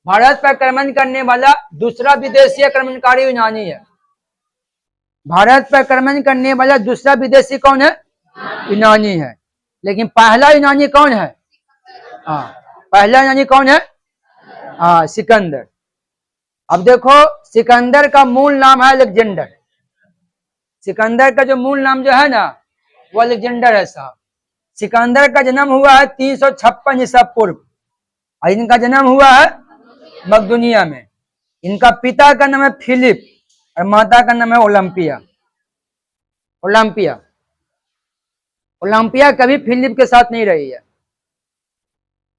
भारत पर आक्रमण करने वाला दूसरा विदेशी आक्रमणकारी यूनानी है। भारत पर आक्रमण करने वाला दूसरा विदेशी कौन है? यूनानी है। लेकिन पहला यूनानी कौन है? हाँ, पहला यूनानी कौन है? हाँ, सिकंदर। अब देखो, सिकंदर का मूल नाम है अलेक्जेंडर। सिकंदर का जो मूल नाम जो है ना, वो अलेक्जेंडर है साहब। सिकंदर का जन्म हुआ है 356 ईसा पूर्व, और इनका जन्म हुआ है मकदूनिया में। इनका पिता का नाम है फिलिप और माता का नाम है ओलंपिया। ओलंपिया ओलंपिया कभी फिलिप के साथ नहीं रही है।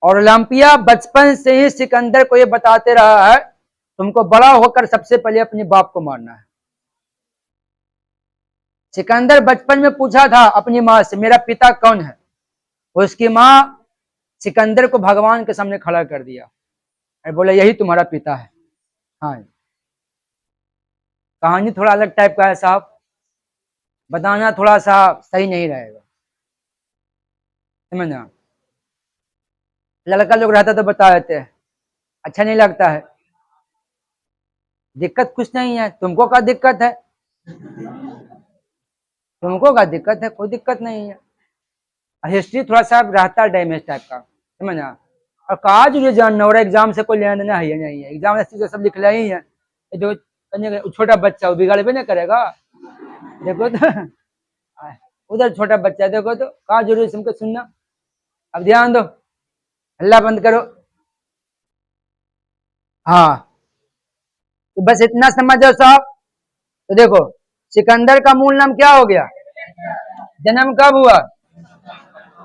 और ओलंपिया बचपन से ही सिकंदर को ये बताते रहा है, तुमको बड़ा होकर सबसे पहले अपने बाप को मारना है। सिकंदर बचपन में पूछा था अपनी माँ से, मेरा पिता कौन है? उसकी माँ सिकंदर को भगवान के सामने खड़ा कर दिया और बोला, यही तुम्हारा पिता है। हाँ, कहानी थोड़ा अलग टाइप का है साहब, बताना थोड़ा सा सही नहीं रहेगा, समझना। लड़का लोग रहता तो बता देते हैं, अच्छा नहीं लगता है। दिक्कत कुछ नहीं है, तुमको क्या दिक्कत है? तुमको क्या दिक्कत है? कोई दिक्कत नहीं है। हिस्ट्री थोड़ा सा रहता है डैमेज टाइप का, समझना। और कहा जो जानना हो रहा है, एग्जाम से कोई लेना देना है या नहीं है। एग्जाम से सब लिख रहे ही है। जो छोटा बच्चा वो बिगाड़ भी नहीं करेगा। देखो तो उधर छोटा बच्चा, देखो तो कहा जरूरी तुमको सुनना। अब ध्यान दो, हल्ला बंद करो। हाँ, तो बस इतना समझ जाओ साहब। तो देखो, सिकंदर का मूल नाम क्या हो गया? जन्म कब हुआ?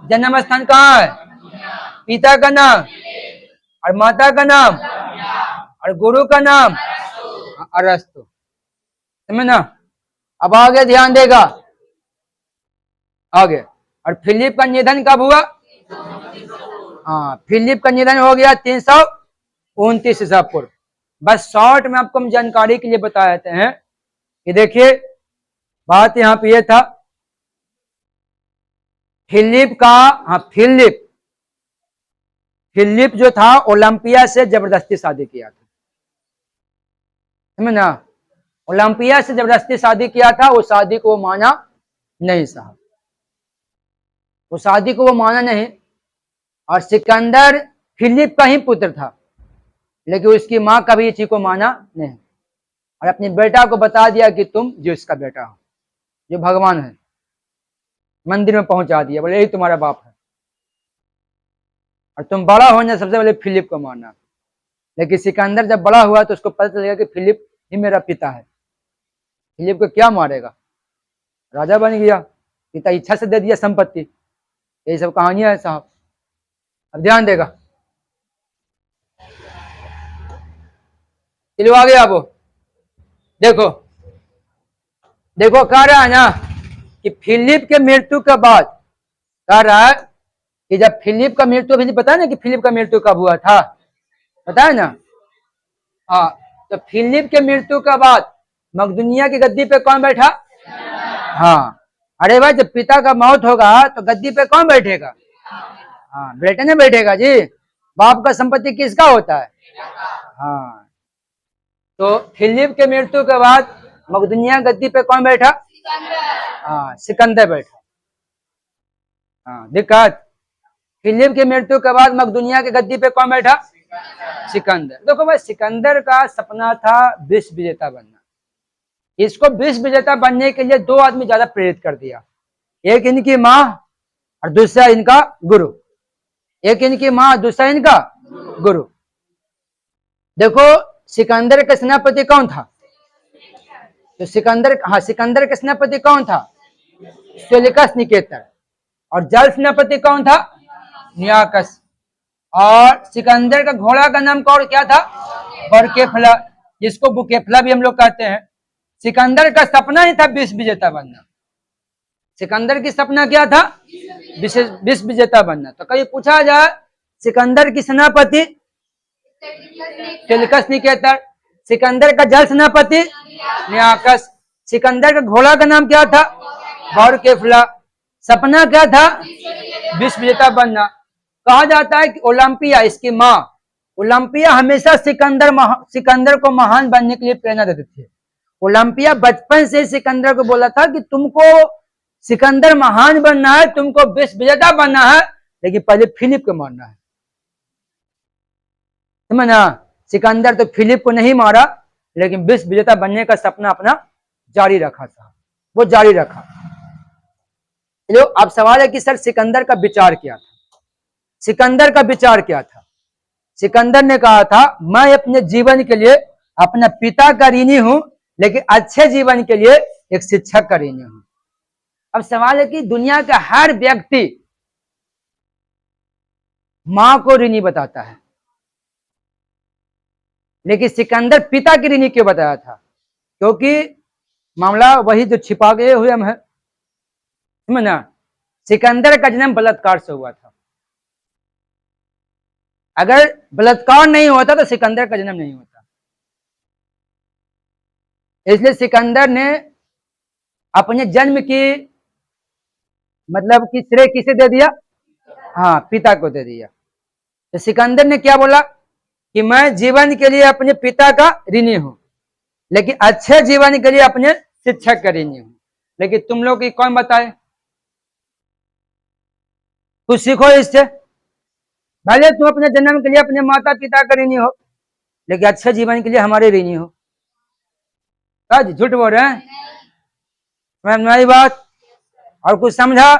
जन्म स्थान कहाँ है? पिता का नाम और माता का नाम और गुरु का नाम अरस्तु, समझ ना। अब आगे ध्यान देगा, आगे। और फिलिप का निधन कब हुआ? हाँ, फिलिप का निधन हो गया 329 ईसा पूर्व। बस शॉर्ट में आपको हम जानकारी के लिए बता देते हैं कि देखिए, बात यहाँ पे ये था, फिलिप का, हाँ फिलिप जो था ओलंपिया से जबरदस्ती शादी किया था, समझ ना। ओलंपिया से जबरदस्ती शादी किया था, उस शादी को वो माना नहीं साहब, उस शादी को वो माना नहीं। और सिकंदर फिलिप का ही पुत्र था, लेकिन उसकी माँ कभी इस चीज को माना नहीं, और अपने बेटा को बता दिया कि तुम जिस का बेटा हो, जो भगवान है। मंदिर में पहुंचा दिया, बोले यही तुम्हारा बाप है, और तुम बड़ा होने सबसे पहले फिलिप को मारना। लेकिन सिकंदर जब बड़ा हुआ तो उसको पता चलेगा कि फिलिप ही मेरा पिता है। फिलिप को क्या मारेगा? राजा बन गया, पिता इच्छा से दे दिया संपत्ति। यही सब कहानियां है साहब। अब ध्यान देगा, चलो आगे। आप देखो, देखो कह रहा है ना कि फिलिप के मृत्यु के बाद, कह रहा है कि जब फिलिप का मृत्यु, भी पता है ना कि फिलिप का मृत्यु कब हुआ था, पता है ना। हाँ, तो फिलिप के मृत्यु के बाद मकदूनिया की गद्दी पे कौन बैठा? हाँ, अरे भाई, जब पिता का मौत होगा तो गद्दी पे कौन बैठेगा? हाँ, बेटे ने बैठेगा जी। बाप का संपत्ति किसका होता है? हाँ, तो फिलिप के मृत्यु के बाद मकदूनिया गद्दी पे कौन बैठा? हाँ, सिकंदर बैठा। हाँ, दिक्कत, फिलिप की मृत्यु के बाद मकदूनिया की गद्दी पे कौन बैठा? सिकंदर। देखो भाई, सिकंदर का सपना था विश्व विजेता बनना। इसको विश्व विजेता बनने के लिए दो आदमी ज्यादा प्रेरित कर दिया, एक इनकी माँ और दूसरा इनका गुरु। एक इनकी माँ, दूसरा इनका गुरु। देखो, सिकंदर का सेनापति कौन था? तो सिकंदर का सेनापति कौन था? Seleucus Nicator. और जल सेनापति कौन था? नियाकस। और सिकंदर का घोड़ा का नाम कौन क्या था? बरकेफला, जिसको बुकेफला भी हम लोग कहते हैं। सिकंदर का सपना ही था विश्व विजेता बनना। सिकंदर की सपना क्या था? विश्व विजेता बनना। तो कहीं पूछा जाए, सिकंदर की सेनापति सेलिकस निकेटर, सिकंदर का जल सेनापति नियाकस, सिकंदर का घोड़ा का नाम क्या था? बरकेफला। सपना क्या था? विश्व विजेता बनना। कहा जाता है कि ओलंपिया, इसकी माँ ओलंपिया हमेशा सिकंदर को महान बनने के लिए प्रेरणा देते थे। ओलंपिया बचपन से सिकंदर को बोला था कि तुमको सिकंदर महान बनना है, तुमको विश्व विजेता बनना है, लेकिन पहले फिलिप को मारना है। समझना, सिकंदर तो फिलिप को नहीं मारा, लेकिन विश्व विजेता बनने का सपना अपना जारी रखा था, वो जारी रखा। जो अब सवाल है कि सर सिकंदर का विचार क्या था? सिकंदर का विचार क्या था? सिकंदर ने कहा था मैं अपने जीवन के लिए अपना पिता का ऋणी हूं, लेकिन अच्छे जीवन के लिए एक शिक्षक का ऋणी हूं। अब सवाल है कि दुनिया का हर व्यक्ति मां को ऋणी बताता है, लेकिन सिकंदर पिता की ऋणी क्यों बताया था? क्योंकि मामला वही जो छिपा गए हुए हम है। समझना, सिकंदर का जन्म बलात्कार से हुआ था। अगर बलात्कार नहीं होता तो सिकंदर का जन्म नहीं होता। इसलिए सिकंदर ने अपने जन्म की मतलब कि श्रेय किसे दे दिया? हाँ, पिता को दे दिया। तो सिकंदर ने क्या बोला कि मैं जीवन के लिए अपने पिता का ऋणी हूं, लेकिन अच्छे जीवन के लिए अपने शिक्षक का ऋणी हूं। लेकिन तुम लोग की कौन बताए? कुछ सीखो इससे। भले तुम अपने जन्म के लिए अपने माता पिता का ऋणी हो, लेकिन अच्छे जीवन के लिए हमारे ऋणी हो। झूठ बोल रहे हैं? समझ में आई बात? और कुछ समझा?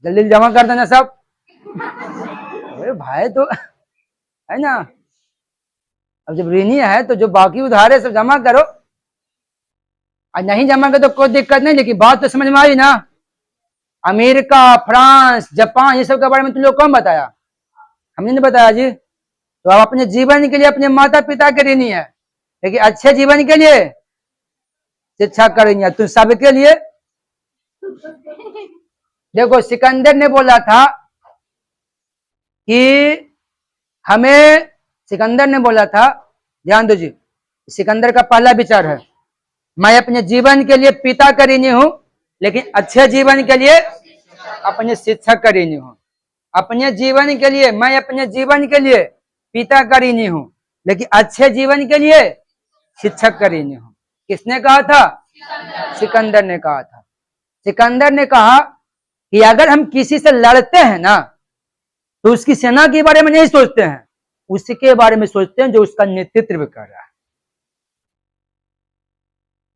जल्दी जमा कर देना सब। अरे भाई तो है ना, अब जब ऋणी है तो जो बाकी उधार है सब जमा करो, और नहीं जमा करो तो कोई दिक्कत नहीं, लेकिन बात तो समझ में आई ना। अमेरिका, फ्रांस, जापान, ये सब के बारे में तुम लोग कौन बताया? हमने नहीं बताया जी। तो आप अपने जीवन के लिए अपने माता पिता के ऋणी है, लेकिन अच्छे जीवन के लिए शिक्षा करेंगे तुम सबके लिए। देखो सिकंदर ने बोला था कि हमें, सिकंदर ने बोला था, ध्यान दो जी, सिकंदर का पहला विचार है मैं अपने जीवन के लिए पिता का ऋणी हूं, लेकिन अच्छे जीवन के लिए अपने शिक्षक का ऋणी हूं। अपने जीवन के लिए, मैं अपने जीवन के लिए पिता का ऋणी हूं, लेकिन अच्छे जीवन के लिए शिक्षक का ऋणी हूं। किसने कहा था? सिकंदर ने कहा था। सिकंदर ने कहा कि अगर हम किसी से लड़ते हैं ना, तो उसकी सेना के बारे में नहीं सोचते हैं, उसी के बारे में सोचते हैं जो उसका नेतृत्व कर रहा है।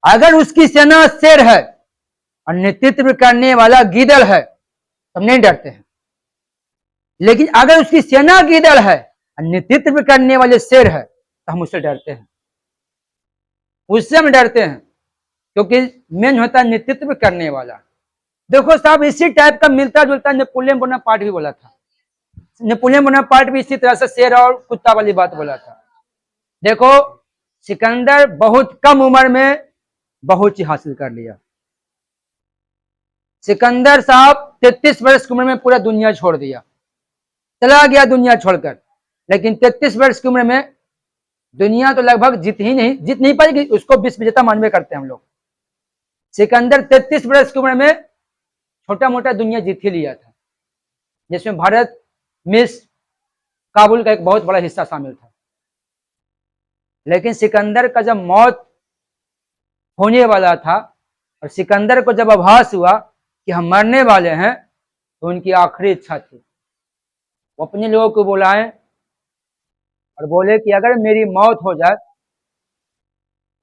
अगर उसकी सेना शेर है और नेतृत्व करने वाला गीदड़ है तो हम नहीं डरते हैं, लेकिन अगर उसकी सेना गीदड़ है और नेतृत्व करने वाले शेर है तो हम उससे डरते हैं। उससे हम डरते हैं क्योंकि मेन होता है नेतृत्व करने वाला। देखो साहब, इसी टाइप का मिलता जुलता नेपोलियन बोनापार्ट भी बोला था। नेपोलियन बोनापार्ट भी इसी तरह से शेर और कुत्ता वाली बात बोला था। देखो सिकंदर बहुत कम उम्र में बहुत चीज हासिल कर लिया। सिकंदर साहब 33 वर्ष की उम्र में पूरा दुनिया छोड़ दिया, चला गया दुनिया छोड़कर। लेकिन 33 वर्ष की उम्र में दुनिया तो लगभग जीत नहीं पाएगी, उसको विश्व विजेता मानवे करते हैं हम लोग। सिकंदर 33 वर्ष की उम्र में छोटा मोटा दुनिया जीत ही लिया था, जिसमें भारत, मिस्र, काबुल का एक बहुत बड़ा हिस्सा शामिल था। लेकिन सिकंदर का जब मौत होने वाला था और सिकंदर को जब आभास हुआ कि हम मरने वाले हैं, तो उनकी आखिरी इच्छा थी वो अपने लोगों को बुलाएं और बोले कि अगर मेरी मौत हो जाए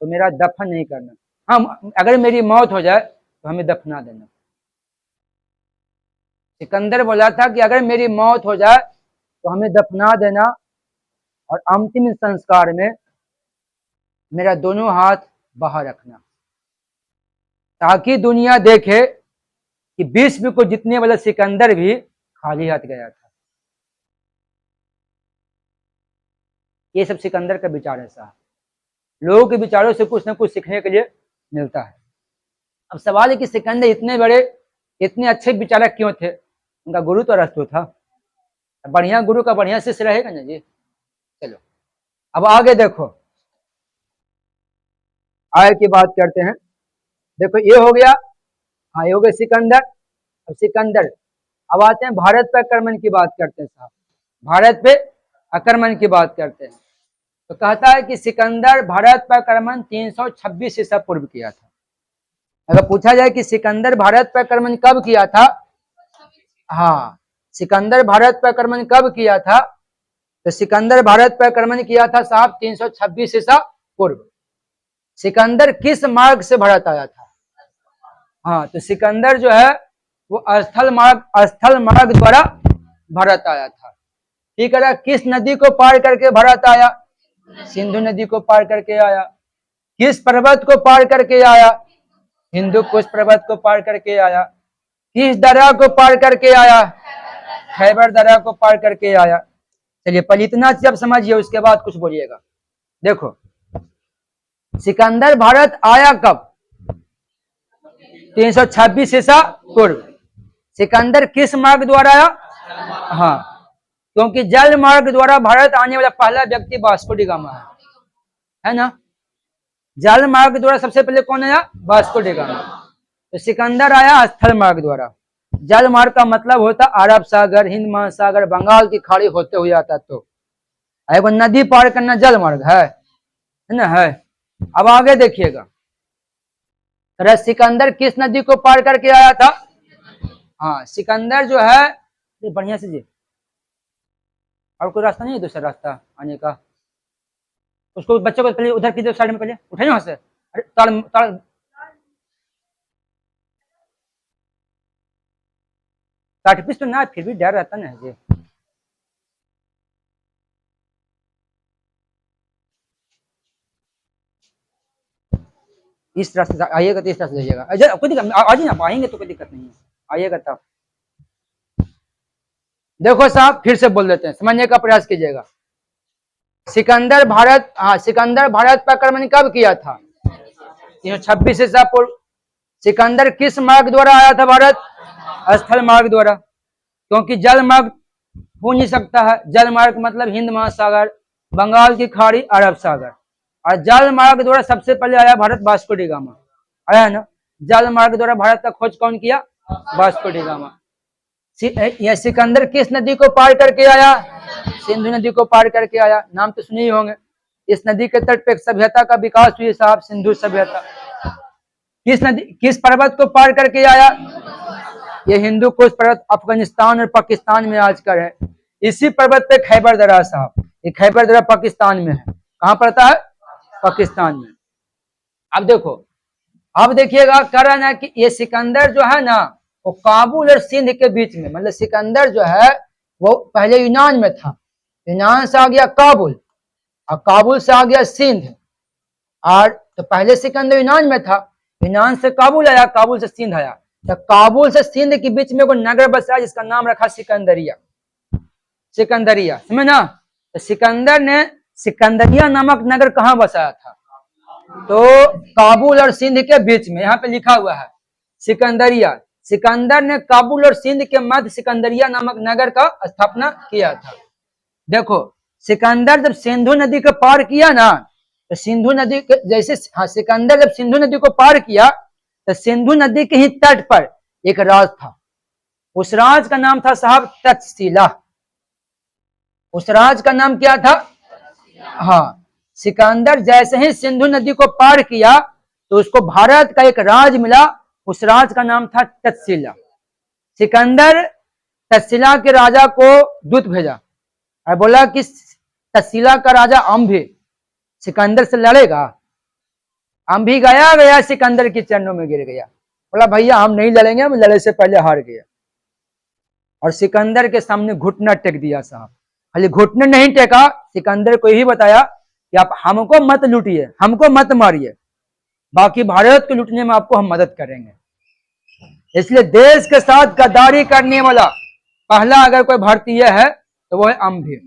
तो मेरा दफन नहीं करना, हम अगर मेरी मौत हो जाए तो हमें दफना देना। सिकंदर बोला था कि अगर मेरी मौत हो जाए तो हमें दफना देना और अंतिम संस्कार में मेरा दोनों हाथ बाहर रखना, ताकि दुनिया देखे कि विश्व को जीतने वाला सिकंदर भी खाली हाथ गया था। ये सब सिकंदर का विचार है साहब। लोगों के विचारों से कुछ ना कुछ सीखने के लिए मिलता है। अब सवाल है कि सिकंदर इतने बड़े, इतने अच्छे विचारक क्यों थे? उनका गुरु तो अरस्तु था। बढ़िया गुरु का बढ़िया शिष्य रहेगा ना जी। चलो अब आगे देखो, आगे की बात करते हैं। देखो ये हो गया, हाँ ये हो गया सिकंदर। अब सिकंदर, अब आते हैं भारत पे आक्रमण की बात करते हैं साहब। भारत पे आक्रमण की बात करते हैं तो कहता है कि सिकंदर भारत पर आक्रमण 326 ईसा पूर्व किया था। अगर पूछा जाए कि सिकंदर भारत पर आक्रमण कब किया था, हाँ सिकंदर भारत पर आक्रमण कब किया था, तो सिकंदर भारत पर आक्रमण किया था साहब 326 ईसा पूर्व। सिकंदर किस मार्ग से भारत आया था, हाँ तो सिकंदर जो है वो स्थल मार्ग द्वारा भारत आया था। ठीक है, किस नदी को पार करके भारत आया, सिंधु नदी को पार करके आया। किस पर्वत को पार करके आया, हिंदू कुश पर्वत को पार करके आया। किस दर्या को पार करके आया, खैबर दर्या को पार करके आया। चलिए पहले इतना जब समझिए उसके बाद कुछ बोलिएगा। देखो सिकंदर भारत आया कब, 326 ईसा पूर्व। सिकंदर किस मार्ग द्वारा आया, हाँ क्योंकि जल मार्ग द्वारा भारत आने वाला पहला व्यक्ति वास्को डी गामा है ना। जल मार्ग द्वारा सबसे पहले कौन आया, वास्को डी गामा। तो सिकंदर आया स्थल मार्ग द्वारा। जल मार्ग का मतलब होता अरब सागर, हिंद महासागर, बंगाल की खाड़ी होते हुए आता। तो एगो नदी पार करना जल मार्ग है ना, है। अब आगे देखिएगा, सिकंदर किस नदी को पार करके आया था, हाँ सिकंदर जो है ये बढ़िया से जी, और कोई रास्ता नहीं है दूसरा रास्ता आने का। उसको बच्चों को पहले उधर की साइड में पहले उठाइए वहां से। अरे ताड़ ताड़ काटपीस तो ना, फिर भी डर रहता ना जी। इस रास्ते से आइएगा तो इस रास्ते जाइएगा, कोई दिक्कत आज ही ना आएंगे तो कोई दिक्कत नहीं है, आइएगा तब। देखो साहब फिर से बोल देते हैं, समझने का प्रयास कीजिएगा। सिकंदर भारत, हाँ सिकंदर भारत पर आक्रमण कब किया था, 326 ईसा पूर्व। सिकंदर किस मार्ग द्वारा आया था भारत, स्थल मार्ग द्वारा, क्योंकि जल मार्ग हो नहीं सकता है। जल मार्ग मतलब हिंद महासागर, बंगाल की खाड़ी, अरब सागर। और जल मार्ग द्वारा सबसे पहले आया भारत वास्को डी गामा, आया ना। जल मार्ग द्वारा भारत का खोज कौन किया, वास्को डी गामा। यह सिकंदर किस नदी को पार करके आया, सिंधु नदी को पार करके आया। नाम तो सुने ही होंगे। इस नदी के तट पे एक सभ्यता का विकास हुई साहब, सिंधु सभ्यता। किस नदी, किस पर्वत को पार करके आया, ये हिंदू कुश पर्वत अफगानिस्तान और पाकिस्तान में आजकल है। इसी पर्वत पे खैबर दर्रा साहब, ये खैबर दर्रा पाकिस्तान में है। कहां पड़ता है, पाकिस्तान में। अब देखो, अब देखिएगा कारण है कि ये सिकंदर जो है ना वो काबुल और सिंध के बीच में, मतलब सिकंदर जो है वो पहले यूनान में था, यूनान से आ गया काबुल, और काबुल से आ गया सिंध। और तो पहले सिकंदर यूनान में था, यूनान से काबुल आया, काबुल से सिंध आया। तो काबुल से सिंध के बीच में कोई नगर बसा जिसका नाम रखा सिकंदरिया। सिकंदरिया समझ ना। तो सिकंदर ने सिकंदरिया नामक नगर कहां बसाया था, तो काबुल और सिंध के बीच में, यहाँ पे लिखा हुआ है सिकंदरिया। सिकंदर ने काबुल और सिंध के मध्य सिकंदरिया नामक नगर का स्थापना किया था। देखो सिकंदर जब सिंधु नदी को पार किया ना, तो सिंधु नदी के जैसे, हाँ सिकंदर जब सिंधु नदी को पार किया तो सिंधु नदी के ही तट पर एक राज था। उस राज का नाम था साहब तक्षशिला। उस राज का नाम क्या था, हाँ सिकंदर जैसे ही सिंधु नदी को पार किया तो उसको भारत का एक राज मिला, उस राज का नाम था तक्षशिला। सिकंदर तक्षशिला के राजा को दूत भेजा और बोला कि तक्षशिला का राजा अम्भी सिकंदर से लड़ेगा। अम्भी गया सिकंदर के चरणों में गिर गया, बोला भैया हम नहीं लड़ेंगे, हम लड़े से पहले हार गया। और सिकंदर के सामने घुटना टेक दिया साहब। खाली घुटने नहीं टेका, सिकंदर को यही बताया कि आप हमको मत लूटिए, हमको मत मारिए, बाकी भारत को लूटने में आपको हम मदद करेंगे। इसलिए देश के साथ गद्दारी करने वाला पहला अगर कोई भारतीय है तो वो है अम्भी।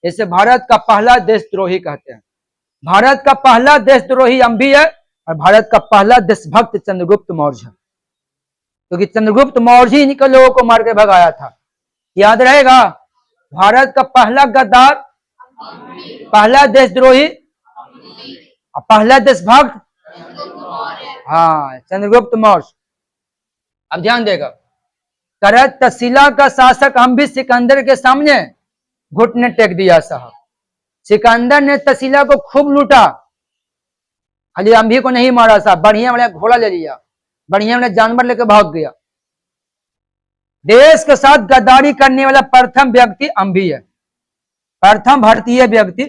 इसे भारत का पहला देशद्रोही कहते हैं। भारत का पहला देशद्रोही अम्भी है और भारत का पहला देशभक्त चंद्रगुप्त मौर्य है, क्योंकि चंद्रगुप्त मौर्य ही के लोगों को मार के भगाया था। याद रहेगा, भारत का पहला गद्दार, पहला देशद्रोही और पहला देशभक्त, हाँ चंद्रगुप्त मौर्य। अब ध्यान देगा, तक्षशिला का शासक अम्भी सिकंदर के सामने घुटने टेक दिया साहब। सिकंदर ने तसीला को खूब लूटा, खाली अंभी को नहीं मारा साहब, बढ़िया बढ़िया घोड़ा ले लिया, बढ़िया बढ़िया जानवर लेकर भाग गया। देश के साथ गद्दारी करने वाला प्रथम व्यक्ति अंभी है, प्रथम भारतीय व्यक्ति।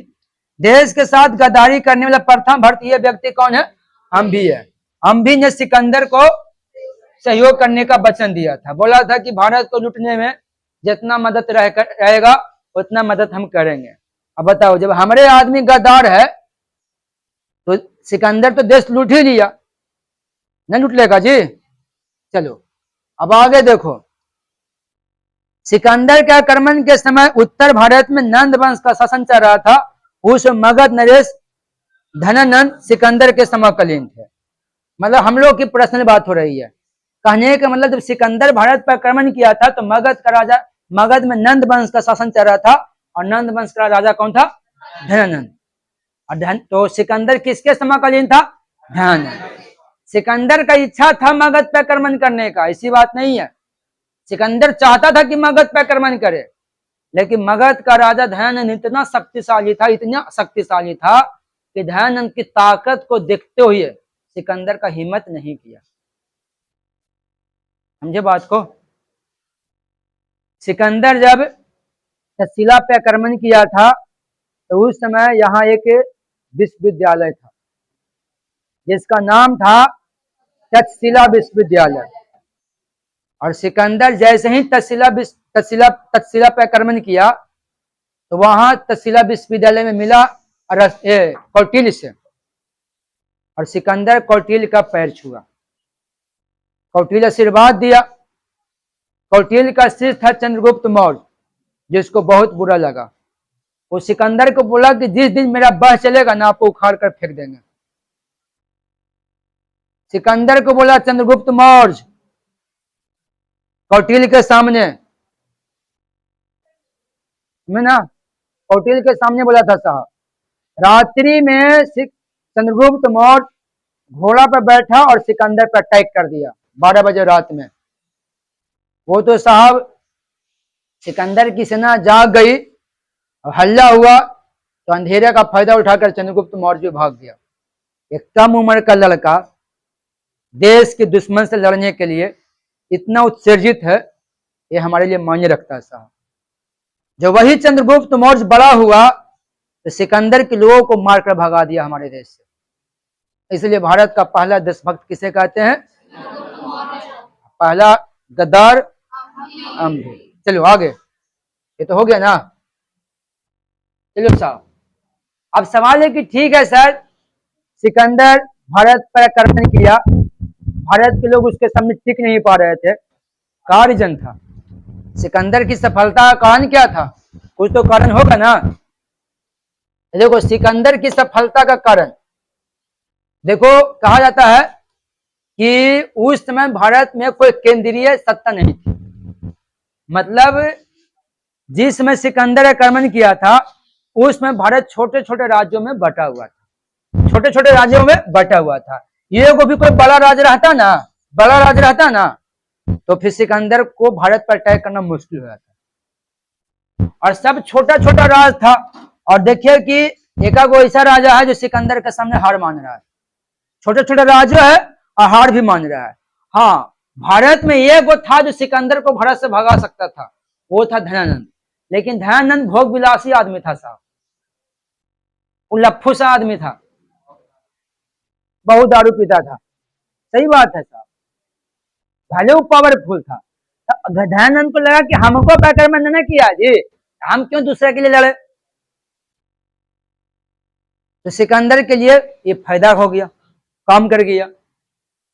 देश के साथ गद्दारी करने वाला प्रथम भारतीय व्यक्ति कौन है? अंभी है। अंभी ने सिकंदर को सहयोग करने का वचन दिया था, बोला था कि भारत को लूटने में जितना मदद रहेगा उतना मदद हम करेंगे। अब बताओ, जब हमारे आदमी गद्दार है तो सिकंदर तो देश लूट ही लिया, नहीं लूट लेगा जी। चलो अब आगे देखो, सिकंदर के आक्रमण के समय उत्तर भारत में नंद वंश का शासन चल रहा था। उस मगध नरेश धनानंद सिकंदर के समकालीन थे। मतलब हम लोग की पर्सनल बात हो रही है, कहने का मतलब जब सिकंदर भारत पर आक्रमण किया था तो मगध में नंद वंश का शासन चल रहा था, और नंद वंश का राजा कौन था? धनानंद। और तो सिकंदर किसके समकालीन था? धनानंद। सिकंदर का इच्छा था मगध पर आक्रमण करने का, ऐसी बात नहीं है। सिकंदर चाहता था कि मगध पर आक्रमण करे, लेकिन मगध का राजा धनानंद इतना शक्तिशाली था कि धनानंद की ताकत को देखते हुए सिकंदर का हिम्मत नहीं किया। समझे बात को? सिकंदर जब तक्षशिला पे आक्रमण किया था तो उस समय यहाँ एक विश्वविद्यालय था जिसका नाम था तक्षशिला विश्वविद्यालय। और सिकंदर जैसे ही तक्षशिला पे आक्रमण किया तो वहां तक्षशिला विश्वविद्यालय में मिला कौटिल्य से, और सिकंदर कौटिल्य का पैर छुआ, कौटिल्य आशीर्वाद दिया। कौटिल्य का शिष्य था चंद्रगुप्त मौर्य, जिसको बहुत बुरा लगा। वो सिकंदर को बोला कि जिस दिन मेरा बस चलेगा ना, आपको उखाड़ कर फेंक देंगे। सिकंदर को बोला चंद्रगुप्त मौर्य कौटिल्य के सामने, में ना कौटिल्य के सामने बोला था साहब। रात्रि में चंद्रगुप्त मौर्य घोड़ा पर बैठा और सिकंदर पर अटैक कर दिया 12 बजे रात में। वो तो साहब सिकंदर की सेना जाग गई और हल्ला हुआ तो अंधेरे का फायदा उठाकर चंद्रगुप्त मौर्य भाग गया। एक कम उम्र का लड़का देश के दुश्मन से लड़ने के लिए इतना उत्सर्जित है, ये हमारे लिए मायने रखता है साहब। जब वही चंद्रगुप्त मौर्य बड़ा हुआ तो सिकंदर के लोगों को मारकर भगा दिया हमारे देश से। इसलिए भारत का पहला देशभक्त किसे कहते हैं? पहला गद्दार अंभी। चलो आगे, ये तो हो गया ना। चलो साहब, अब सवाल है कि ठीक है सर, सिकंदर भारत पर आक्रमण किया, भारत के लोग उसके सामने टिक नहीं पा रहे थे, क्या रीजन था? सिकंदर की सफलता का कारण क्या था? कुछ तो कारण होगा ना। देखो सिकंदर की सफलता का कारण, देखो कहा जाता है कि उस समय भारत में कोई केंद्रीय सत्ता नहीं थी। मतलब जिस समय सिकंदर आक्रमण किया था उसमें भारत छोटे छोटे राज्यों में बटा हुआ था, छोटे छोटे राज्यों में बटा हुआ था। ये को भी कोई बड़ा राज्य रहता ना तो फिर सिकंदर को भारत पर अटैक करना मुश्किल हो जाता, और सब छोटा छोटा राज था। और देखिए कि एक ऐसा राजा है जो सिकंदर के सामने हार मान रहा है, छोटे छोटे राज्य है और हार भी मान रहा है। हाँ, भारत में एक वो था जो सिकंदर को भारत से भगा सकता था, वो था धनानंद। लेकिन धनानंद भोग विलासी आदमी था साहब, वो लफ्फू सा आदमी था, बहुत दारू पीता था। सही बात है साहब, भले वो पावरफुल था। धनानंद को लगा कि हमको आक्रमण न किया जी, हम क्यों दूसरे के लिए लड़े। तो सिकंदर के लिए ये फायदा हो गया, काम कर गया।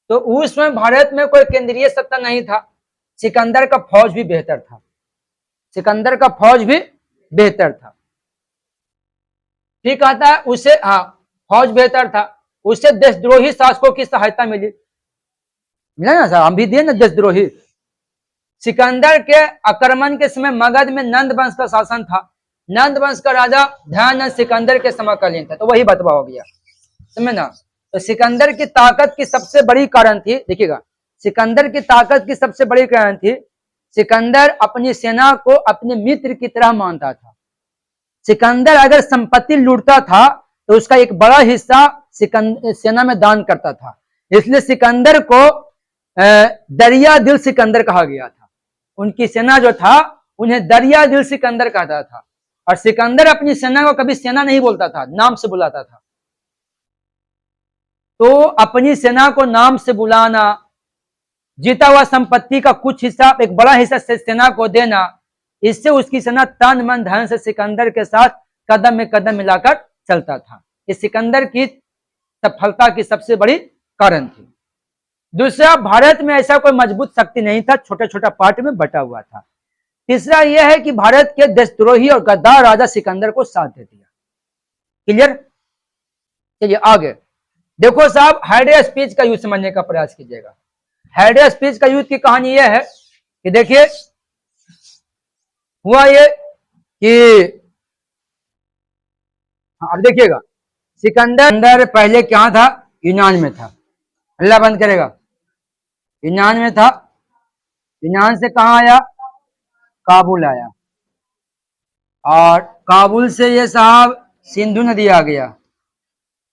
तो उस समय भारत में कोई केंद्रीय सत्ता नहीं था, सिकंदर का फौज भी बेहतर था, सिकंदर का फौज भी बेहतर था। ठीक आता है उसे, हाँ फौज बेहतर था, उससे देशद्रोही शासकों की सहायता मिली, मिला ना साहब, हम भी दिए ना देशद्रोही। सिकंदर के आक्रमण के समय मगध में नंद वंश का शासन था, नंद वंश का राजा धनानंद सिकंदर के समकालीन था, तो वही बतवा हो गया, समझे ना। तो सिकंदर की ताकत की सबसे बड़ी कारण थी, देखिएगा सिकंदर की ताकत की सबसे बड़ी कारण थी, सिकंदर अपनी सेना को अपने मित्र की तरह मानता था। सिकंदर अगर संपत्ति लूटता था तो उसका एक बड़ा हिस्सा सेना में दान करता था। इसलिए सिकंदर को दरिया दिल सिकंदर कहा गया था। उनकी सेना जो था उन्हें दरिया दिल सिकंदर कहता था। और सिकंदर अपनी सेना को कभी सेना नहीं बोलता था, नाम से बुलाता था। तो अपनी सेना को नाम से बुलाना, जीता हुआ संपत्ति का कुछ हिस्सा, एक बड़ा हिस्सा सेना को देना, इससे उसकी सेना तन मन धन से सिकंदर के साथ कदम में कदम मिलाकर चलता था। ये सिकंदर की सफलता की सबसे बड़ी कारण थी। दूसरा, भारत में ऐसा कोई मजबूत शक्ति नहीं था, छोटा छोटा पार्ट में बटा हुआ था। तीसरा यह है कि भारत के देशद्रोही और गद्दार राजा सिकंदर को साथ दे दिया। क्लियर? चलिए आगे देखो साहब, हाइड्रिया स्पीच का युद्ध समझने का प्रयास कीजिएगा। हाइड्रिया स्पीच का युद्ध की कहानी यह है कि देखिए हुआ ये कि अब देखिएगा, सिकंदर पहले क्या था? यूनान में था। अल्लाह बंद करेगा। यूनान में था। यूनान से कहां आया? काबुल आया। और काबुल से ये साहब सिंधु नदी आ गया।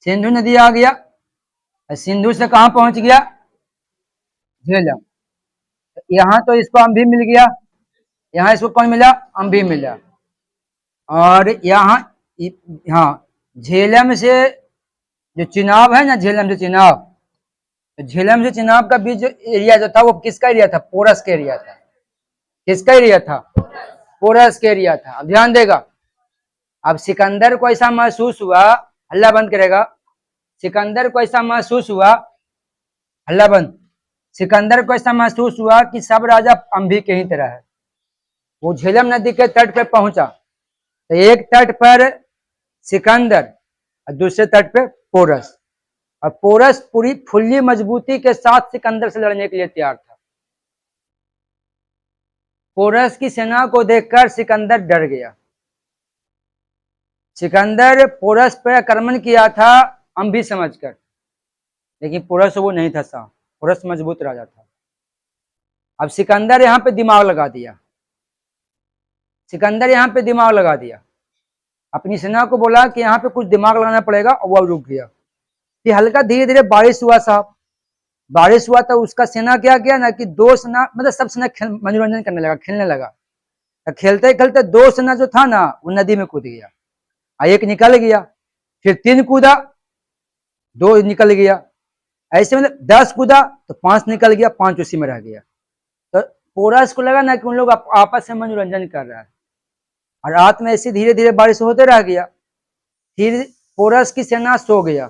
सिंधु नदी आ गया। सिंधु से कहां पहुंच गया? झेलम। यहां तो इसको अम्भी मिल गया। यहां इसको कौन मिला? अम्भी मिला। और यहाँ हाँ, झेलम से जो चिनाब है ना, झेलम से चिनाब, झेलम से चिनाब का बीच जो एरिया जो था वो किसका एरिया था? पोरस का एरिया था। किसका एरिया था? पोरस का एरिया था। अब ध्यान देगा, अब सिकंदर को ऐसा महसूस हुआ, अल्लाह बंद करेगा, सिकंदर को ऐसा महसूस हुआ, अल्लाह बंद, सिकंदर को ऐसा महसूस हुआ कि सब राजा अम्भी के ही तरह है। वो झेलम नदी के तट पर पहुंचा, तो एक तट पर सिकंदर और दूसरे तट पे पोरस। और पोरस पूरी फुल्ली मजबूती के साथ सिकंदर से लड़ने के लिए तैयार था। पोरस की सेना को देखकर सिकंदर डर गया। सिकंदर पोरस पर आक्रमण किया था अम्भी समझकर, लेकिन पोरस वो नहीं था साहब, पोरस मजबूत राजा था। अब सिकंदर यहां पे दिमाग लगा दिया। सिकंदर यहां पे दिमाग लगा दिया, अपनी सेना को बोला कि यहाँ पे कुछ दिमाग लगाना पड़ेगा, और वो रुक गया। फिर हल्का धीरे धीरे बारिश हुआ साहब। बारिश हुआ तो उसका सेना क्या किया ना कि दो सेना, मतलब सब सेना मनोरंजन करने लगा, खेलने लगा। तो खेलते खेलते दो सेना जो था ना वो नदी में कूद गया। एक निकल गया, फिर 3 कूदा, 2 निकल गया, ऐसे मतलब 10 कूदा तो 5 निकल गया, 5 उसी में रह गया। तो पोरस को लगा ना कि उन लोग आपस में मनोरंजन कर रहा है, और रात में ऐसे धीरे धीरे बारिश होते रह गया। फिर पोरस की सेना सो गया।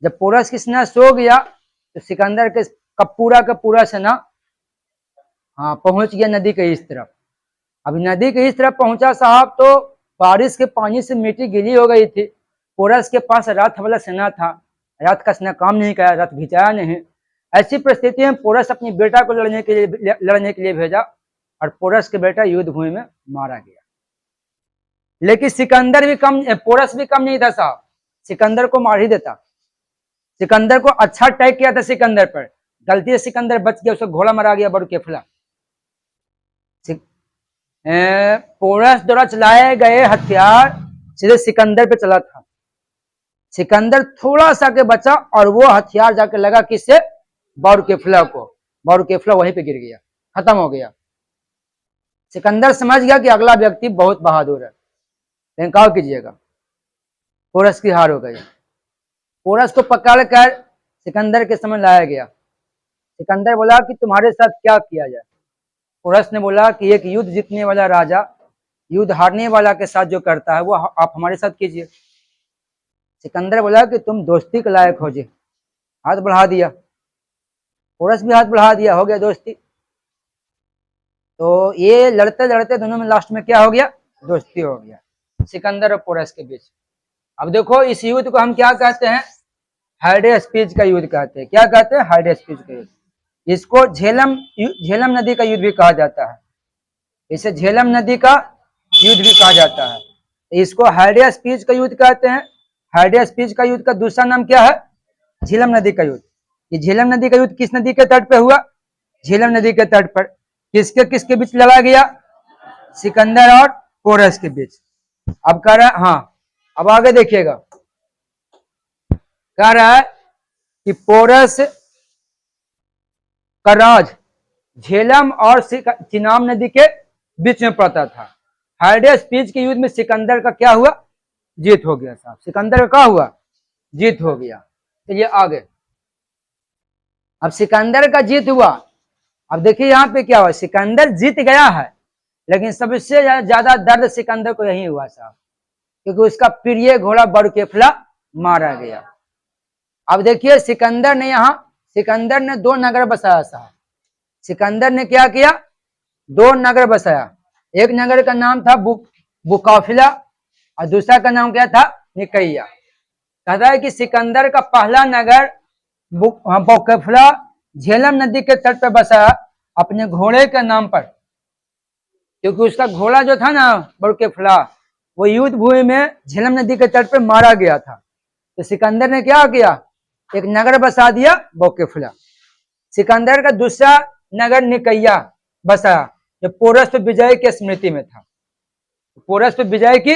जब पोरस की सेना सो गया तो सिकंदर के का पूरा सेना पहुंच गया नदी के इस तरफ। अभी नदी के इस तरफ पहुंचा साहब तो बारिश के पानी से मिट्टी गीली हो गई थी। पोरस के पास रथ वाला सेना था, रथ का सेना काम नहीं किया, रथ भिजाया नहीं। ऐसी परिस्थिति में पोरस अपनी बेटा को लड़ने के लिए भेजा, और पोरस के बेटा युद्ध भूमि में मारा गया। लेकिन पोरस भी कम नहीं था साहब, सिकंदर को मार ही देता। सिकंदर को अच्छा अटैक किया था सिकंदर पर, गलती से सिकंदर बच गया, उसको घोड़ा मारा गया बरुकेफला। पोरस द्वारा चलाए गए हथियार सीधे सिकंदर पे चला था। सिकंदर थोड़ा सा के बचा, और वो हथियार जाके लगा किससे? बरुकेफला को। बरुकेफला वहीं पे गिर गया, खत्म हो गया। सिकंदर समझ गया कि अगला व्यक्ति बहुत बहादुर है, लेकिन क्या कीजिएगा, पोरस की हार हो गई। पोरस को पकड़कर सिकंदर के सामने लाया गया। सिकंदर बोला कि तुम्हारे साथ क्या किया जाए? पोरस ने बोला कि एक युद्ध जीतने वाला राजा युद्ध हारने वाला के साथ जो करता है वो आप हमारे साथ कीजिए। सिकंदर बोला कि तुम दोस्ती के लायक हो जी, हाथ बढ़ा दिया। पोरस भी हाथ बढ़ा दिया, हो गया दोस्ती। तो ये लड़ते लड़ते दोनों में लास्ट में क्या हो गया? दोस्ती हो गया सिकंदर और पोरस के बीच। अब देखो इस युद्ध को हम क्या कहते हैं? हाइड्रिया स्पीच का युद्ध कहते हैं। क्या कहते हैं? हाइड्रिया स्पीच का युद्ध। इसको झेलम नदी का युद्ध भी कहा जाता है। इसे झेलम नदी का युद्ध भी कहा जाता है। इसको हाइड्रिया स्पीच का युद्ध कहते हैं। हाइड्रिया स्पीच का युद्ध का दूसरा नाम क्या है? झेलम नदी का युद्ध। ये झेलम नदी का युद्ध किस नदी के तट पे हुआ? झेलम नदी के तट पर। किसके किसके बीच लड़ा गया? सिकंदर और पोरस के बीच। अब कह रहा है, हाँ अब आगे देखिएगा, कह रहा है कि पोरस का राज झेलम और चिनाब नदी के बीच में पड़ता था। हाइडेस पीच के युद्ध में सिकंदर का क्या हुआ? जीत हो गया साहब। सिकंदर का क्या हुआ? जीत हो गया। चलिए आगे, अब सिकंदर का जीत हुआ। अब देखिए यहाँ पे क्या हुआ, सिकंदर जीत गया है, लेकिन सबसे ज्यादा दर्द सिकंदर को यही हुआ साहब, क्योंकि उसका प्रिय घोड़ा बड़केफला मारा गया। अब देखिए सिकंदर ने 2 नगर बसाया साहब। सिकंदर ने क्या किया? 2 नगर बसाया। एक नगर का नाम था बुकाफिला और दूसरा का नाम क्या था? निकैया। कहता है कि सिकंदर का पहला नगर बुकाफिला झेलम नदी के तट पर बसाया अपने घोड़े के नाम पर, क्योंकि उसका घोड़ा जो था ना बड़केफला, वो युद्ध भूमि में झेलम नदी के तट पर मारा गया था। तो सिकंदर ने क्या किया? एक नगर बसा दिया बौकेफला। सिकंदर का दूसरा नगर निकैया बसाया, जो पोरस पे विजय की स्मृति में था। पोरस पे विजय की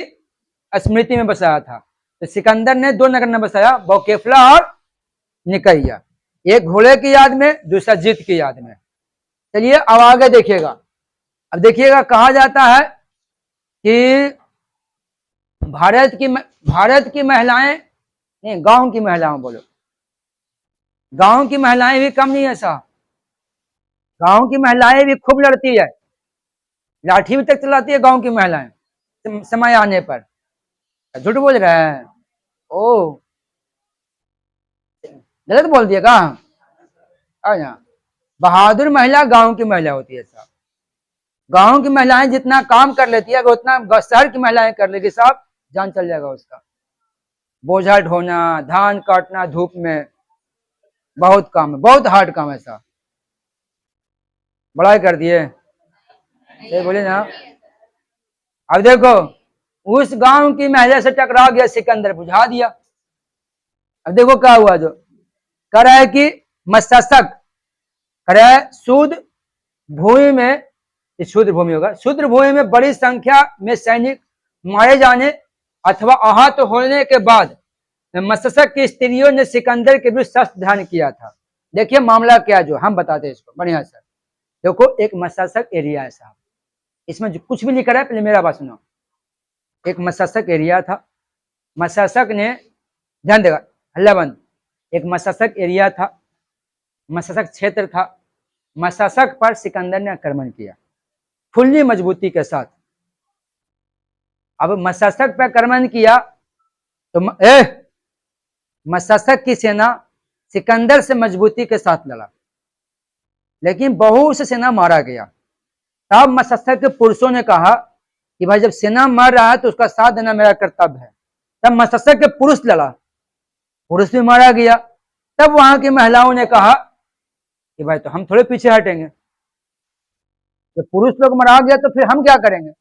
स्मृति में बसाया था। तो सिकंदर ने 2 नगर न बसाया, बौकेफला और निकैया, एक घोड़े की याद में, दूसरा जीत की याद में। चलिए अब आगे देखिएगा। अब देखिएगा कहा जाता है कि भारत की महिलाएं, नहीं गांव की महिलाएं, बोलो गांव की महिलाएं भी कम नहीं है साहब। गांव की महिलाएं भी खूब लड़ती है, लाठी भी तक चलाती है गांव की महिलाएं समय आने पर। झूठ बोल रहे हैं? ओ गलत बोल दिया का? बहादुर महिला गांव की महिला होती है साहब। गांव की महिलाएं जितना काम कर लेती है उतना शहर की महिलाएं कर लेगी साहब, जान चल जाएगा उसका। बोझा ढोना, धान काटना धूप में, बहुत काम है, बहुत हार्ड काम है साहब। बड़ाई कर दिए, बोले ना। अब देखो, उस गांव की महिला से टकरा गया सिकंदर, बुझा दिया। अब देखो क्या हुआ, जो कह रहा है कि मस्तक, कह रहा है शुद्ध भूमि में, शुद्ध भूमि होगा, शुद्ध भूमि में बड़ी संख्या में सैनिक मारे जाने अथवा आहत होने के बाद मस्तक की स्त्रियों ने सिकंदर के विरुद्ध शस्त्र धारण किया था। देखिए मामला क्या, जो हम बताते हैं इसको बढ़िया से। देखो एक मस्तक एरिया है साहब, इसमें जो कुछ भी लिख रहा है पहले मेरा बात सुनो। एक मस्तक एरिया था, मस्तक ने, ध्यान देगा हल्ला बंद, एक मस्तक एरिया था, मस्तक क्षेत्र था। मस्तक पर सिकंदर ने आक्रमण किया फुल्ली मजबूती के साथ। अब मस्तक पर आक्रमण किया तो मस्तक की सेना सिकंदर से मजबूती के साथ लड़ा, लेकिन बहुत से सेना मारा गया। तब मस्तक के पुरुषों ने कहा कि भाई जब सेना मर रहा है तो उसका साथ देना मेरा कर्तव्य है। तब मस्तक के पुरुष लड़ा, पुरुष भी मारा गया। तब वहां की महिलाओं ने कहा कि भाई तो हम थोड़े पीछे हटेंगे, जब पुरुष लोग मरा गया तो फिर हम क्या करेंगे।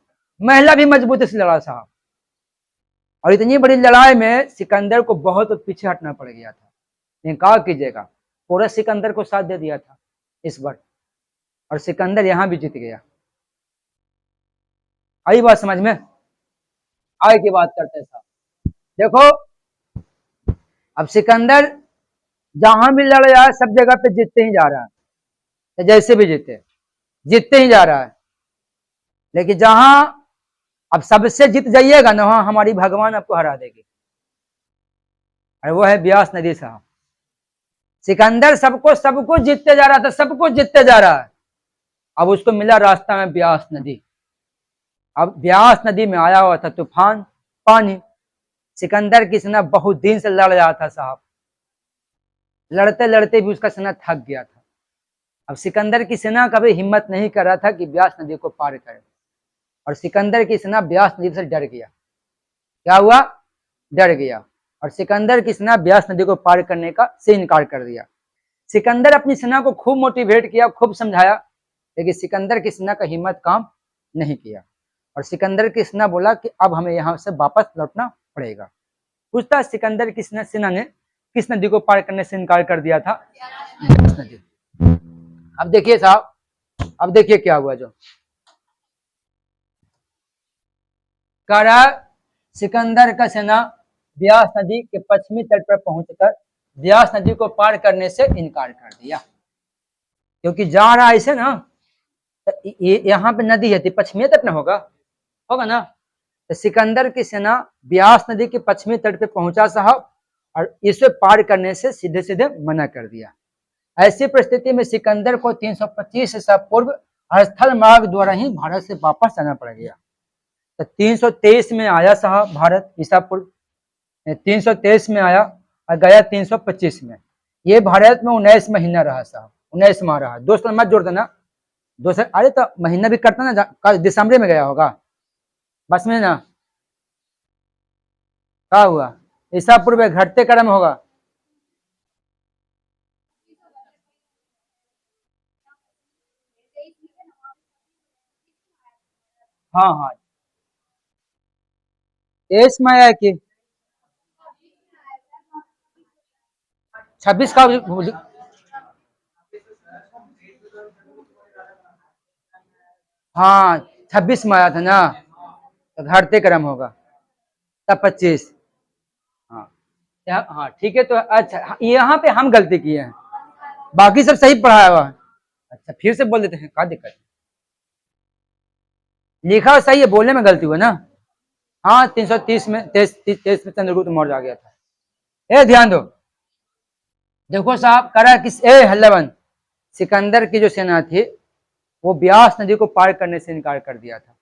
महिला भी मजबूती से लड़ा साहब, और इतनी बड़ी लड़ाई में सिकंदर को बहुत पीछे हटना पड़ गया था। लेकिन क्या कीजिएगा, पूरा सिकंदर को साथ दे दिया था इस बार, और सिकंदर यहां भी जीत गया। आई बात समझ में? आगे की बात करते हैं साहब। देखो अब सिकंदर जहां भी लड़ रहा है सब जगह पे जीतते ही जा रहा है, जैसे भी जीतते ही जा रहा है। लेकिन जहां अब सबसे जीत जाइएगा ना, वहां हमारी भगवान आपको हरा देगी, और वो है ब्यास नदी साहब। सिकंदर सबको जीतते जा रहा था, सबको जीतते जा रहा है। अब उसको मिला रास्ता में ब्यास नदी। अब ब्यास नदी में आया हुआ था तूफान पानी। सिकंदर की सेना बहुत दिन से लड़ रहा था साहब, लड़ते लड़ते भी उसका सेना थक गया था। अब सिकंदर की सेना कभी हिम्मत नहीं कर रहा था कि ब्यास नदी को पार करे, और सिकंदर की सेना ब्यास नदी से डर गया। क्या हुआ? डर गया, और सिकंदर की सेना ब्यास नदी को पार करने का से इनकार कर दिया। सिकंदर अपनी सेना को खूब मोटिवेट किया, खूब समझाया, लेकिन सिकंदर की सेना का हिम्मत काम नहीं किया, और सिकंदर की सेना बोला कि अब हमें यहाँ से वापस लौटना पड़ेगा। पूछता सिकंदर की सेना ने किस नदी को पार करने से इनकार कर दिया था? ब्यास नदी। अब देखिए साहब, क्या हुआ, जो कह रहा सिकंदर का सेना ब्यास नदी के पश्चिमी तट पर पहुंचकर ब्यास नदी को पार करने से इनकार कर दिया, क्योंकि जा रहा है ऐसे ना, तो यहाँ पे नदी है तो पश्चिमी तट ना होगा, होगा ना। तो सिकंदर की सेना ब्यास नदी के पश्चिमी तट पे पहुंचा साहब, और इसे पार करने से सीधे सीधे मना कर दिया। ऐसी परिस्थिति में सिकंदर को 325 ईसा पूर्व स्थल मार्ग द्वारा ही भारत से वापस आना पड़ गया। तो 323 में आया साहब भारत, ईसा पूर्व 323 में आया और गया 325 में। ये भारत में 19 महीना रहा साहब, 19 माह रहा। दोस्तों मत जोड़ देना, दोस्तों अरे तो महीना भी करता ना, कल दिसंबर में गया होगा बस में ना, क्या हुआ, ईसा पूर्व घटते क्रम होगा। हाँ हाँ, 23 में आया कि 26 का, हाँ 26 में आया था ना, तो घटते क्रम होगा तब 25। हाँ हाँ ठीक है, तो अच्छा यहाँ पे हम गलती किए हैं, बाकी सब सही पढ़ाया हुआ है। अच्छा फिर से बोल देते हैं, क्या दिक्कत है, लिखा सही है, बोलने में गलती हुआ ना। हाँ 330 में 23 में चंद्रगुप्त मौर्य आ गया था। ए ध्यान दो, देखो साहब करा किस, ए हल्लावन, सिकंदर की जो सेना थी वो ब्यास नदी को पार करने से इनकार कर दिया था।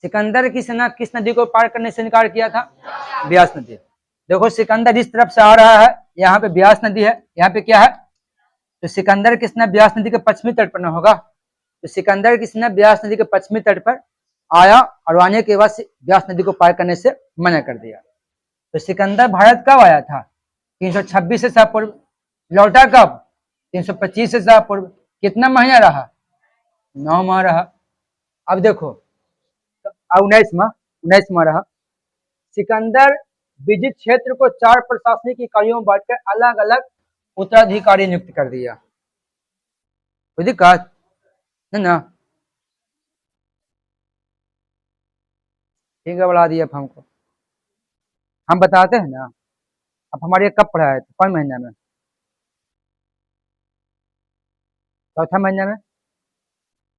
सिकंदर की सेना किस नदी को पार करने से इनकार किया था, ब्यास नदी। देखो सिकंदर इस तरफ से आ रहा है, यहाँ पे ब्यास नदी है, यहाँ पे क्या है, तो सिकंदर की सेना ब्यास नदी के पश्चिमी तट पर न होगा, तो सिकंदर की सेना ब्यास नदी के पश्चिमी तट पर आया और आने के बाद ब्यास नदी को पार करने से मना कर दिया। तो सिकंदर भारत कब आया था, 326 ईसा पूर्व, लौटा कब, 325 ईसा पूर्व। कितना महीना रहा, 9 माह रहा। अब देखो तो 19वां रहा। सिकंदर विजित क्षेत्र को 4 प्रशासनिक इकाइयों में बांटकर अलग अलग उत्तराधिकारी नियुक्त कर दिया। कोई दिक्कत है ना, ठीक है, बढ़ा दिया हमको, हम बताते हैं ना। अब हमारे कब पढ़ाया था, कौन महीना में, चौथा महीना में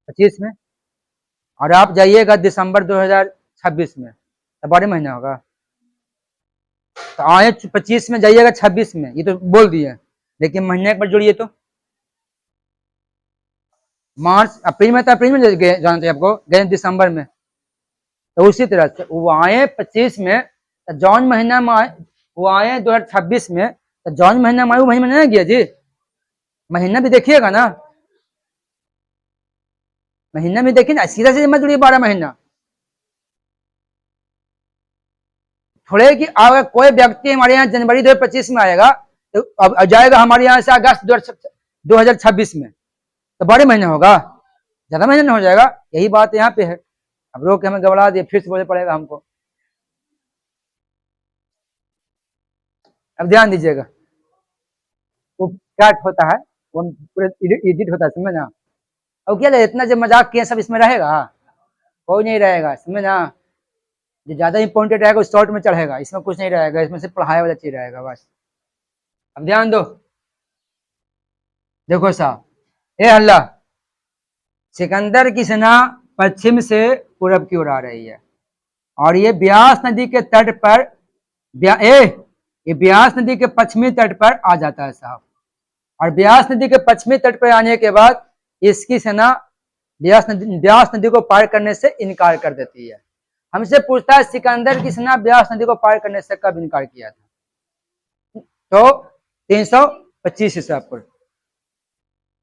25 में, और आप जाइएगा दिसंबर 2026 में, तो बड़े महीना होगा। तो आए 25 में, जाइएगा 26 में, ये तो बोल दिए, लेकिन महीने एक बार जोड़िए तो, मार्च अप्रैल में, तो अप्रैल में जाना चाहिए आपको, गए दिसंबर में। तो उसी तरह से वो आए 25 में, तो जौन महीना में आए, वो आए 2026 में, तो जौन महीना में आए वो महीना नहीं गया जी, महीना भी देखिएगा ना, महीना भी देखिए ना, सीधा सीधे मत जुड़िए 12 महीना। थोड़े कि अगर कोई व्यक्ति हमारे यहाँ जनवरी 2025 में आएगा तो अब जाएगा हमारे यहाँ से अगस्त 2026 में, तो बड़े महीने होगा, ज्यादा महीने हो जाएगा, यही बात यहाँ पे है। अब रोक के हमें घबरा दिए, फिर से बोलना पड़ेगा हमको। अब ध्यान दीजिएगा, वो क्या होता है, वो पूरे एडिट होता है, समझ ना। अब क्या इतना जब मजाक किया सब इसमें रहेगा, कोई नहीं रहेगा, समझ ना। जो ज्यादा इंपॉर्टेंट रहेगा उस शॉर्ट में चढ़ेगा, इसमें कुछ नहीं रहेगा, इसमें सिर्फ पढ़ाया वाला चीज रहेगा बस। अब ध्यान दो, देखो साहब, ए हल्ला, सिकंदर की सेना पश्चिम से पूरब की ओर आ रही है, और ये ब्यास नदी के तट पर ये ब्यास नदी के पश्चिमी तट पर आ जाता है साहब, और ब्यास नदी के पश्चिमी तट पर आने के बाद इसकी सेना ब्यास नदी को पार करने से इनकार कर देती है। हमसे पूछता है सिकंदर की सेना ब्यास नदी को पार करने से कब इनकार किया था, तो 325 ईसा पूर्व।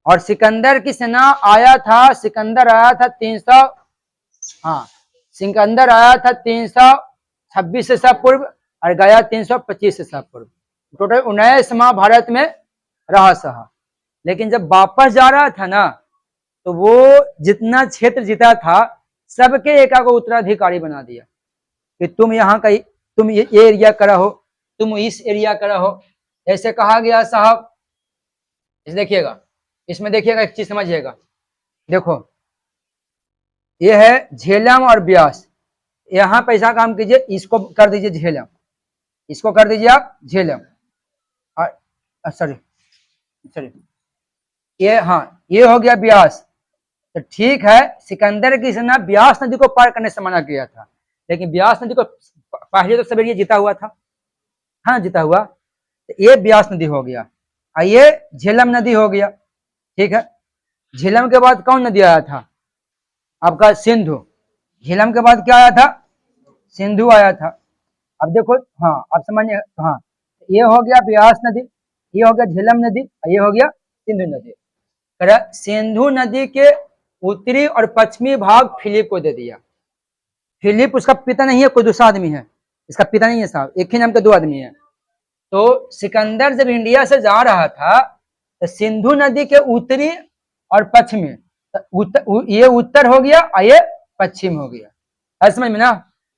और सिकंदर की सेना आया था, सिकंदर आया था 300, हाँ सिकंदर आया था 326 ईसा पूर्व और गया 325 ईसा पूर्व। टोटल 19 माह भारत में रहा सहा। लेकिन जब वापस जा रहा था ना, तो वो जितना क्षेत्र जीता था सबके एक को उत्तराधिकारी बना दिया कि तुम यहाँ का, तुम ये एरिया का रहो, तुम इस एरिया का रहो, ऐसे कहा गया साहब। इस देखिएगा, इसमें देखिएगा एक चीज समझिएगा, देखो ये है झेलम और ब्यास, यहाँ पैसा काम कीजिए, इसको कर दीजिए झेलम, इसको कर दीजिए आप झेलम। सॉरी सॉरी, ये हाँ ये हो गया ब्यास। तो ठीक है, सिकंदर की सेना ब्यास नदी को पार करने से मना किया था, लेकिन ब्यास नदी को पहले तो सवेरे जीता हुआ था, हाँ जीता हुआ। तो ये ब्यास नदी हो गया, और ये झेलम नदी हो गया। ठीक है, झेलम के बाद कौन नदी आया था आपका? सिंधु। झेलम के बाद क्या आया था? सिंधु आया था। अब देखो, हाँ अब समझिए, हाँ ये हो गया ब्यास नदी, ये हो गया झेलम नदी, ये हो गया सिंधु नदी। सिंधु नदी के उत्तरी और पश्चिमी भाग फिलिप को दे दिया। फिलिप उसका पिता नहीं है, कोई दूसरा आदमी है, इसका पिता नहीं है साहब, एक ही नाम के दो आदमी है। तो सिकंदर जब इंडिया से जा रहा था तो सिंधु नदी के उत्तरी और पश्चिमी, ये उत्तर हो गया और ये पश्चिम हो गया। है समझ में ना?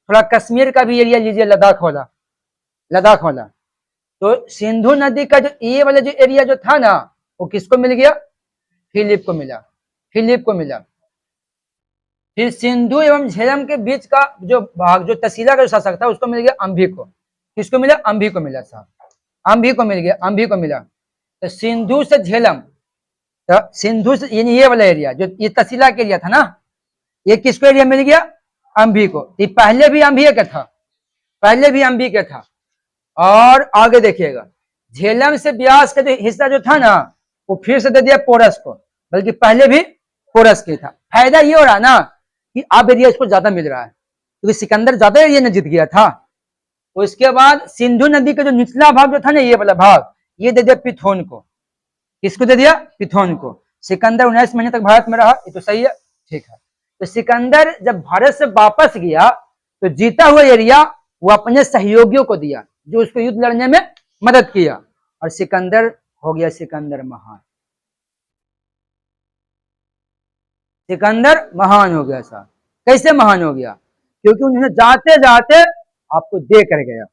थोड़ा कश्मीर का भी एरिया लीजिए, लद्दाख वाला, लद्दाख वाला। तो सिंधु नदी का जो ये वाला जो एरिया जो था ना, वो किसको मिल गया? फिलिप को मिला, फिलिप को मिला। फिर सिंधु एवं झेलम के बीच का जो भाग, जो तसीला का शासक था, उसको मिल गया अंभी को। किसको मिला? अंभी को मिला साहब, अंभी को मिल गया, अंभी को मिला। तो सिंधु से झेलम, तो सिंधु से ये वाला एरिया जो ये तसीला के एरिया था ना, ये किसको एरिया मिल गया? अंभी को। ये पहले भी अंभी का था, पहले भी अंभी का था। और आगे देखिएगा, झेलम से ब्यास का जो हिस्सा जो था ना, वो फिर से दे दिया पोरस को, बल्कि पहले भी पोरस के था। फायदा ये हो रहा ना कि अब एरिया इसको ज्यादा मिल रहा है, क्योंकि सिकंदर ज्यादा एरिया ने जीत गया था। उसके बाद सिंधु नदी का जो निचला भाग जो था ना, ये वाला भाग, ये दे दिया पिथोन को। किसको दे दिया? पिथोन को। सिकंदर 19 महीने तक भारत में रहा, ये तो सही है, ठीक है। तो सिकंदर जब भारत से वापस गया तो जीता हुआ एरिया वो अपने सहयोगियों को दिया, जो उसको युद्ध लड़ने में मदद किया, और सिकंदर हो गया सिकंदर महान। सिकंदर महान हो गया साहब। कैसे महान हो गया? क्योंकि उन्होंने जाते जाते आपको दे कर गया।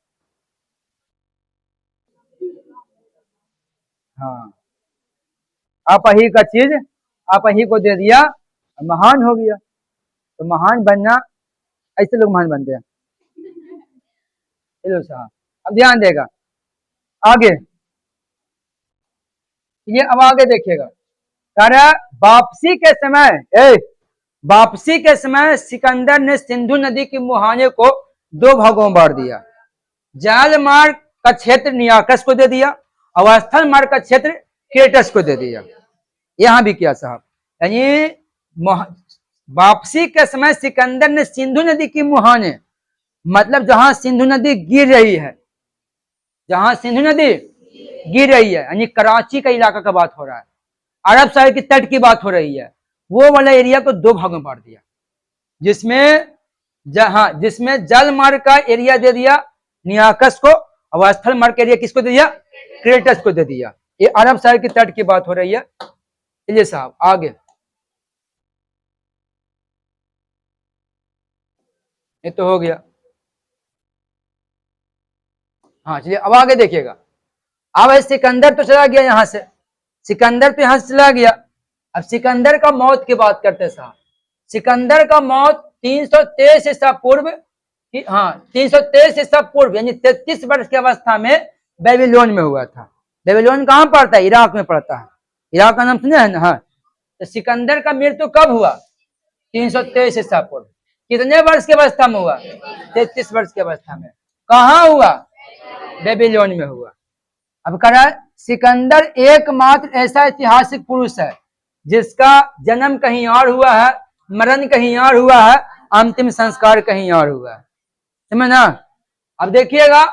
हाँ, आप ही का चीज आप ही को दे दिया, महान हो गया। तो महान बनना, ऐसे लोग महान बनते हैं। चलो साहब, अब ध्यान देगा आगे, ये अब आगे देखिएगा। अरे वापसी के समय, वापसी के समय सिकंदर ने सिंधु नदी के मुहाने को दो भागों में बांट दिया। जाल मार्ग का क्षेत्र नियाकस को दे दिया, और स्थल मार्ग का क्षेत्र क्रेटस को दे दिया। यहां भी किया साहब, यानी वापसी के समय सिकंदर ने सिंधु नदी की मुहाने, मतलब जहां सिंधु नदी गिर रही है, जहां सिंधु नदी गिर रही है, यानी कराची का इलाका का बात हो रहा है, अरब सागर की तट की बात हो रही है, वो वाला एरिया को दो भागों में बांट दिया, जिसमें जल मार्ग का एरिया दे दिया नियाकस को, और स्थल मार्ग का एरिया किसको दे दिया? क्रेटस को दे दिया। ये अरब सागर की तट की बात हो रही है। चलिए साहब आगे, ये तो हो गया। हाँ चलिए अब आगे देखिएगा। अब सिकंदर तो चला गया यहां से, सिकंदर तो यहां से चला गया। अब सिकंदर का मौत की बात करते साहब। सिकंदर का मौत 323 ईसा पूर्व, हाँ 323 ईसा पूर्व, यानी 33 वर्ष की अवस्था में बेबीलोन में हुआ था। बेबीलोन कहां पड़ता है? इराक में पड़ता है। इराक का नाम सुने हैं ना? हाँ। तो सिकंदर का मृत्यु कब हुआ? 323 ईसा पूर्व। कितने वर्ष की अवस्था में हुआ? 33 वर्ष की अवस्था में। कहां हुआ? बेबीलोन में हुआ। अब कह रहा है सिकंदर एकमात्र ऐसा ऐतिहासिक पुरुष है जिसका जन्म कहीं और हुआ है, मरण कहीं और हुआ है, अंतिम संस्कार कहीं और हुआ है। समझ ना? अब देखिएगा,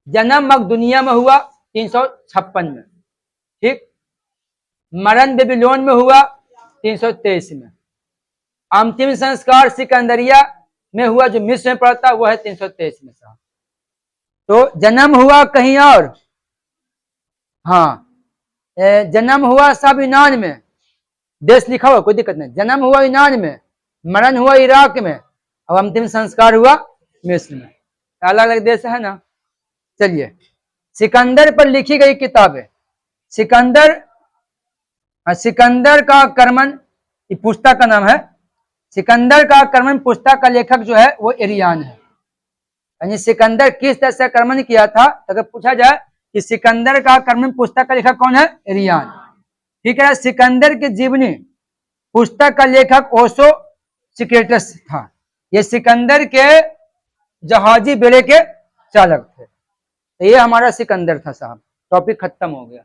जन्म मकदुनिया में हुआ 356 में, ठीक। मरण बेबीलोन में हुआ 323 में। अंतिम संस्कार सिकंदरिया में हुआ, जो मिस्र में पड़ता है, वो है 323 में साहब। तो जन्म हुआ कहीं और, हाँ जन्म हुआ सब यूनान में, देश लिखा हुआ कोई दिक्कत नहीं, जन्म हुआ यूनान में, मरण हुआ इराक में, और अंतिम संस्कार हुआ मिस्र में। अलग अलग देश है ना। चलिए, सिकंदर पर लिखी गई किताबें। सिकंदर का कर्मन, पुस्तक का नाम है सिकंदर का आक्रमण पुस्तक का लेखक जो है वो एरियान है। यानी सिकंदर किस तरह से आक्रमण किया था, अगर पूछा जाए कि सिकंदर का आक्रमण पुस्तक का लेखक कौन है, एरियान। ठीक है, सिकंदर की जीवनी पुस्तक का लेखक ओशो सिक्रेटस था। ये सिकंदर के जहाजी बेड़े के चालक थे। तो ये हमारा सिकंदर था साहब। टॉपिक खत्म हो गया।